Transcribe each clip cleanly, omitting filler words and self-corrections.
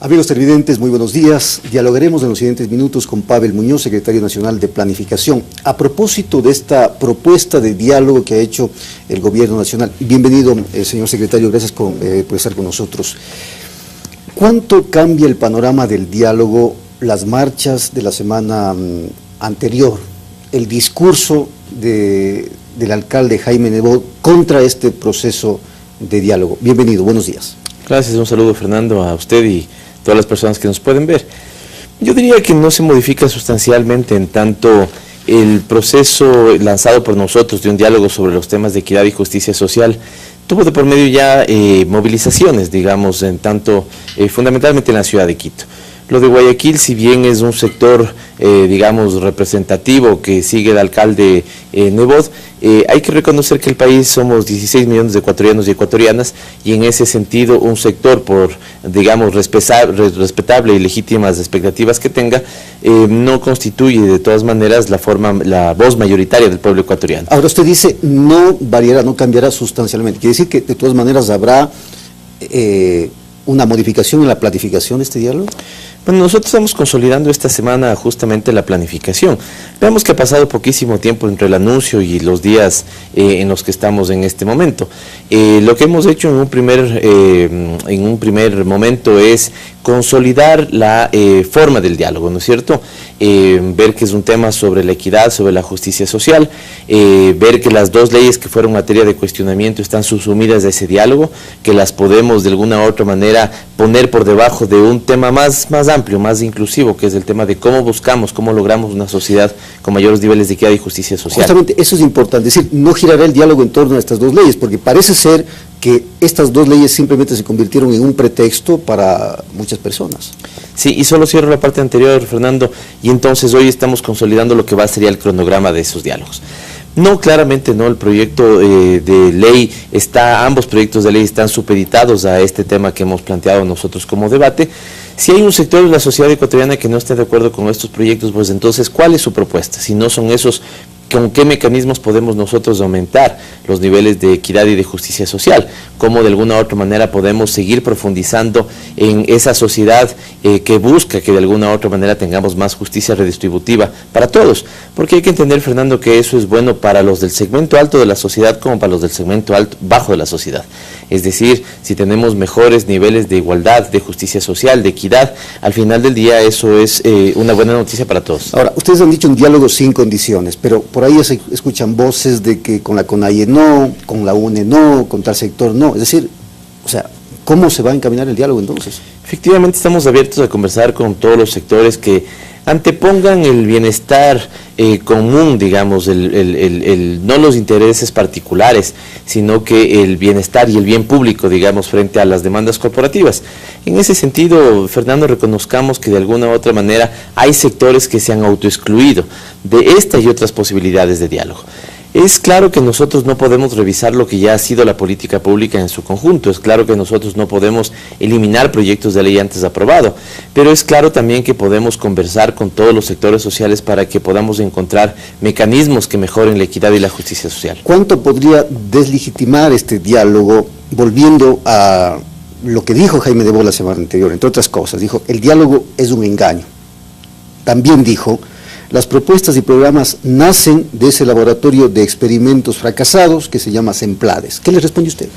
Amigos televidentes, muy buenos días. Dialogaremos en los siguientes minutos con Pavel Muñoz, secretario nacional de Planificación, a propósito de esta propuesta de diálogo que ha hecho el gobierno nacional. Bienvenido, señor secretario, gracias por estar con nosotros. ¿Cuánto cambia el panorama del diálogo, las marchas de la semana anterior, el discurso del alcalde Jaime Nebot contra este proceso de diálogo? Bienvenido, buenos días. Gracias, un saludo, Fernando, a usted y todas las personas que nos pueden ver. Yo diría que no se modifica sustancialmente en tanto el proceso lanzado por nosotros de un diálogo sobre los temas de equidad y justicia social tuvo de por medio ya movilizaciones, digamos, en tanto fundamentalmente en la ciudad de Quito. Lo de Guayaquil, si bien es un sector, digamos, representativo que sigue el alcalde Nebot, hay que reconocer que el país somos 16 millones de ecuatorianos y ecuatorianas, y en ese sentido un sector, por, digamos, respetable y legítimas expectativas que tenga, no constituye de todas maneras la voz mayoritaria del pueblo ecuatoriano. Ahora usted dice, no variará, no cambiará sustancialmente. ¿Quiere decir que de todas maneras habrá una modificación en la planificación de este diálogo? Bueno, nosotros estamos consolidando esta semana justamente la planificación. Vemos que ha pasado poquísimo tiempo entre el anuncio y los días en los que estamos en este momento. Lo que hemos hecho en un primer momento es consolidar la forma del diálogo, ¿no es cierto? Ver que es un tema sobre la equidad, sobre la justicia social, ver que las dos leyes que fueron materia de cuestionamiento están subsumidas a ese diálogo, que las podemos de alguna u otra manera poner por debajo de un tema más amplio, más inclusivo, que es el tema de cómo buscamos, cómo logramos una sociedad con mayores niveles de equidad y justicia social. Justamente eso es importante, es decir, no girará el diálogo en torno a estas dos leyes, porque parece ser que estas dos leyes simplemente se convirtieron en un pretexto para muchas personas. Sí, y solo cierro la parte anterior, Fernando, y entonces hoy estamos consolidando lo que va a ser el cronograma de esos diálogos. No, claramente no, el proyecto de ley ambos proyectos de ley están supeditados a este tema que hemos planteado nosotros como debate. Si hay un sector de la sociedad ecuatoriana que no esté de acuerdo con estos proyectos, pues entonces, ¿cuál es su propuesta? Si no son esos, ¿con qué mecanismos podemos nosotros aumentar los niveles de equidad y de justicia social? ¿Cómo de alguna u otra manera podemos seguir profundizando en esa sociedad que busca que de alguna u otra manera tengamos más justicia redistributiva para todos? Porque hay que entender, Fernando, que eso es bueno para los del segmento alto de la sociedad como para los del segmento bajo de la sociedad. Es decir, si tenemos mejores niveles de igualdad, de justicia social, de equidad, al final del día eso es una buena noticia para todos. Ahora, ustedes han dicho un diálogo sin condiciones, pero por ahí se escuchan voces de que con la CONAIE no, con la UNE no, con tal sector no. Es decir, o sea, ¿cómo se va a encaminar el diálogo entonces? Efectivamente estamos abiertos a conversar con todos los sectores que antepongan el bienestar común, digamos, no los intereses particulares, sino que el bienestar y el bien público, digamos, frente a las demandas corporativas. En ese sentido, Fernando, reconozcamos que de alguna u otra manera hay sectores que se han autoexcluido de esta y otras posibilidades de diálogo. Es claro que nosotros no podemos revisar lo que ya ha sido la política pública en su conjunto, es claro que nosotros no podemos eliminar proyectos de ley antes aprobado, pero es claro también que podemos conversar con todos los sectores sociales para que podamos encontrar mecanismos que mejoren la equidad y la justicia social. ¿Cuánto podría deslegitimar este diálogo, volviendo a lo que dijo Jaime Nebot la semana anterior? Entre otras cosas, dijo, el diálogo es un engaño. También dijo, las propuestas y programas nacen de ese laboratorio de experimentos fracasados que se llama Semplades. ¿Qué le responde usted?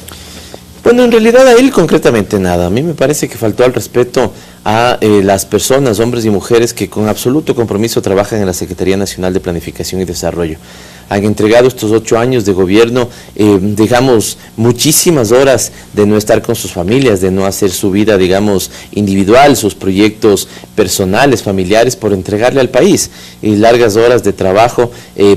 Bueno, en realidad a él concretamente nada. A mí me parece que faltó al respeto a las personas, hombres y mujeres que con absoluto compromiso trabajan en la Secretaría Nacional de Planificación y Desarrollo. Han entregado estos 8 años de gobierno, digamos, muchísimas horas de no estar con sus familias, de no hacer su vida, digamos, individual, sus proyectos personales, familiares, por entregarle al país, y largas horas de trabajo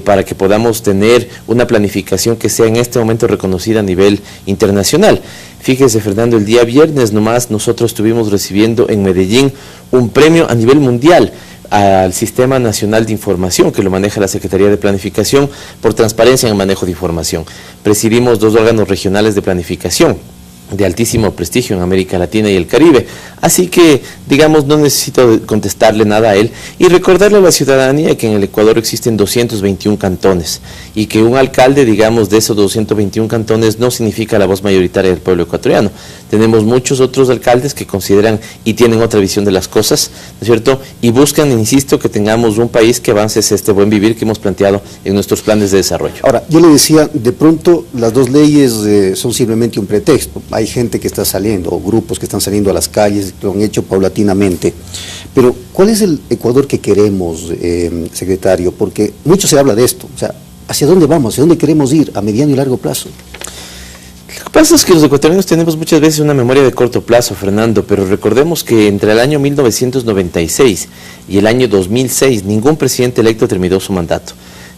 para que podamos tener una planificación que sea en este momento reconocida a nivel internacional. Fíjese, Fernando, el día viernes nomás nosotros estuvimos recibiendo en Medellín un premio a nivel mundial al Sistema Nacional de Información, que lo maneja la Secretaría de Planificación, por transparencia en el manejo de información. Presidimos 2 órganos regionales de planificación de altísimo prestigio en América Latina y el Caribe, así que, digamos, no necesito contestarle nada a él, y recordarle a la ciudadanía que en el Ecuador existen 221 cantones, y que un alcalde, digamos, de esos 221 cantones no significa la voz mayoritaria del pueblo ecuatoriano. tenemos muchos otros alcaldes que consideran y tienen otra visión de las cosas, ¿no es cierto? Y buscan, insisto, que tengamos un país que avance hacia este buen vivir que hemos planteado en nuestros planes de desarrollo. Ahora, yo le decía, de pronto las dos leyes son simplemente un pretexto. Hay gente que está saliendo, o grupos que están saliendo a las calles, lo han hecho paulatinamente. Pero, ¿cuál es el Ecuador que queremos, secretario? Porque mucho se habla de esto. O sea, ¿hacia dónde vamos? ¿Hacia dónde queremos ir a mediano y largo plazo? Lo que pasa es que los ecuatorianos tenemos muchas veces una memoria de corto plazo, Fernando, pero recordemos que entre el año 1996 y el año 2006 ningún presidente electo terminó su mandato.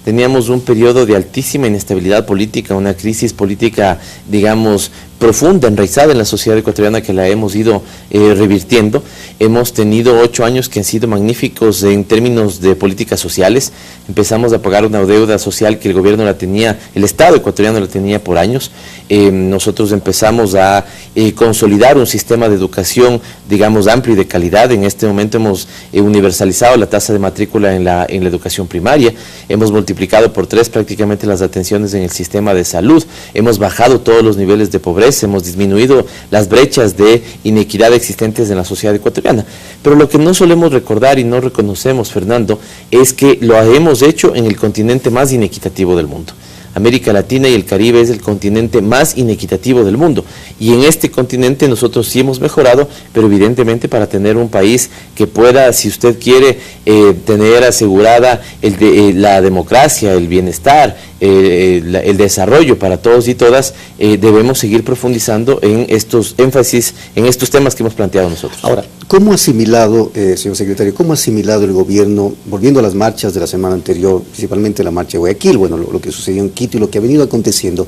Teníamos un periodo de altísima inestabilidad política, una crisis política, digamos, profunda, enraizada en la sociedad ecuatoriana que la hemos ido revirtiendo. Hemos tenido 8 años que han sido magníficos en términos de políticas sociales. Empezamos a pagar una deuda social que el gobierno la tenía, el Estado ecuatoriano la tenía por años. Nosotros empezamos a consolidar un sistema de educación, digamos, amplio y de calidad. En este momento hemos universalizado la tasa de matrícula en la educación primaria. Hemos multiplicado por 3 prácticamente las atenciones en el sistema de salud. Hemos bajado todos los niveles de pobreza. Hemos disminuido las brechas de inequidad existentes en la sociedad ecuatoriana. Pero lo que no solemos recordar y no reconocemos, Fernando, es que lo hemos hecho en el continente más inequitativo del mundo. América Latina y el Caribe es el continente más inequitativo del mundo, y en este continente nosotros sí hemos mejorado, pero evidentemente para tener un país que pueda, si usted quiere, tener asegurada la democracia, el bienestar, el desarrollo para todos y todas, debemos seguir profundizando en estos énfasis, en estos temas que hemos planteado nosotros. Ahora, ¿cómo ha asimilado, señor secretario, cómo ha asimilado el gobierno, volviendo a las marchas de la semana anterior, principalmente la marcha de Guayaquil, bueno, lo que sucedió en Quito y lo que ha venido aconteciendo,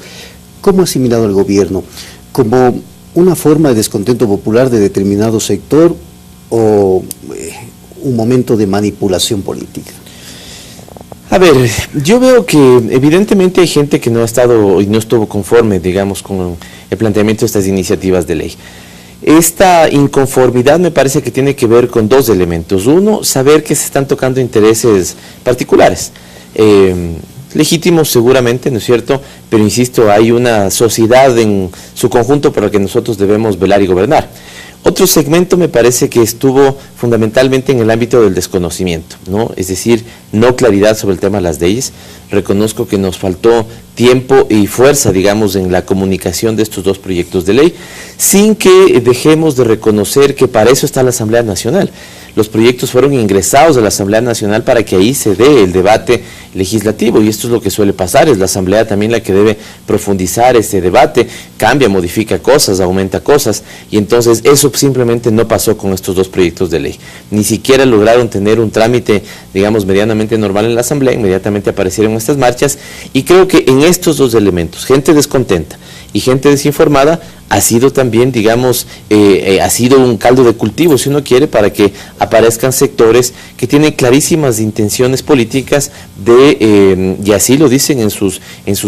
cómo ha asimilado el gobierno? ¿Como una forma de descontento popular de determinado sector o un momento de manipulación política? A ver, yo veo que evidentemente hay gente que no ha estado y no estuvo conforme, digamos, con el planteamiento de estas iniciativas de ley. Esta inconformidad me parece que tiene que ver con 2 elementos. Uno, saber que se están tocando intereses particulares, legítimos seguramente, ¿no es cierto? Pero insisto, hay una sociedad en su conjunto por la que nosotros debemos velar y gobernar. Otro segmento me parece que estuvo fundamentalmente en el ámbito del desconocimiento, ¿no? Es decir, no claridad sobre el tema de las leyes. Reconozco que nos faltó tiempo y fuerza, digamos, en la comunicación de estos 2 proyectos de ley, sin que dejemos de reconocer que para eso está la Asamblea Nacional. Los proyectos fueron ingresados a la Asamblea Nacional para que ahí se dé el debate legislativo, y esto es lo que suele pasar, es la Asamblea también la que debe profundizar ese debate, cambia, modifica cosas, aumenta cosas, y entonces eso simplemente no pasó con estos 2 proyectos de ley. Ni siquiera lograron tener un trámite, digamos, medianamente normal en la Asamblea, inmediatamente aparecieron estas marchas, y creo que en estos 2 elementos, gente descontenta y gente desinformada, ha sido también, digamos, ha sido un caldo de cultivo, si uno quiere, para que aparezcan sectores que tienen clarísimas intenciones políticas de, y así lo dicen en sus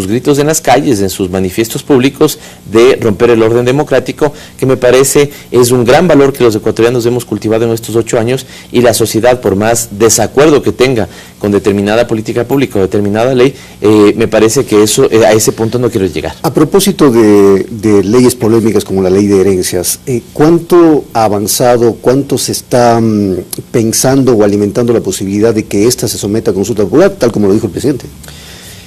gritos en las calles, en sus manifiestos públicos, de romper el orden democrático, que me parece es un gran valor que los ecuatorianos hemos cultivado en estos 8 años, y la sociedad, por más desacuerdo que tenga con determinada política pública o determinada ley, me parece que eso, a ese punto no quiero llegar. A propósito de leyes políticas como la ley de herencias, ¿cuánto ha avanzado, cuánto se está pensando o alimentando la posibilidad de que ésta se someta a consulta popular, tal como lo dijo el presidente?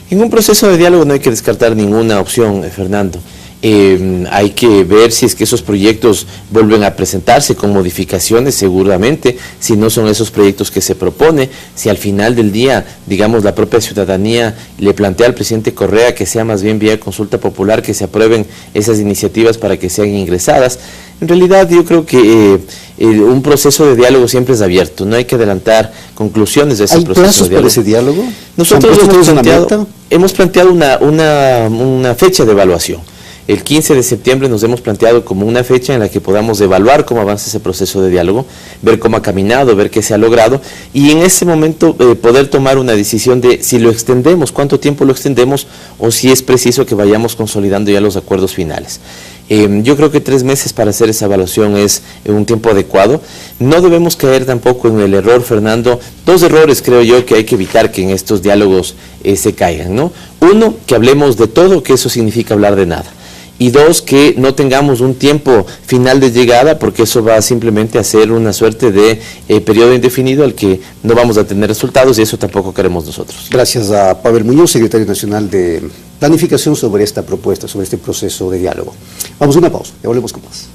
En un proceso de diálogo no hay que descartar ninguna opción, Fernando. Hay que ver si es que esos proyectos vuelven a presentarse con modificaciones, seguramente, si no son esos proyectos que se propone, si al final del día, digamos, la propia ciudadanía le plantea al presidente Correa que sea más bien vía consulta popular, que se aprueben esas iniciativas para que sean ingresadas. En realidad yo creo que un proceso de diálogo siempre es abierto, no hay que adelantar conclusiones de ese proceso de diálogo. ¿Hay plazos para ese diálogo? Nosotros hemos planteado una fecha de evaluación. El 15 de septiembre nos hemos planteado como una fecha en la que podamos evaluar cómo avanza ese proceso de diálogo, ver cómo ha caminado, ver qué se ha logrado, y en ese momento poder tomar una decisión de si lo extendemos, cuánto tiempo lo extendemos, o si es preciso que vayamos consolidando ya los acuerdos finales. Yo creo que 3 meses para hacer esa evaluación es un tiempo adecuado. No debemos caer tampoco en el error, Fernando. 2 errores creo yo que hay que evitar que en estos diálogos se caigan, ¿no? Uno, que hablemos de todo, que eso significa hablar de nada. y dos, que no tengamos un tiempo final de llegada, porque eso va simplemente a ser una suerte de periodo indefinido al que no vamos a tener resultados, y eso tampoco queremos nosotros. Gracias a Pavel Muñoz, secretario nacional de Planificación, sobre esta propuesta, sobre este proceso de diálogo. Vamos a una pausa, ya volvemos con más.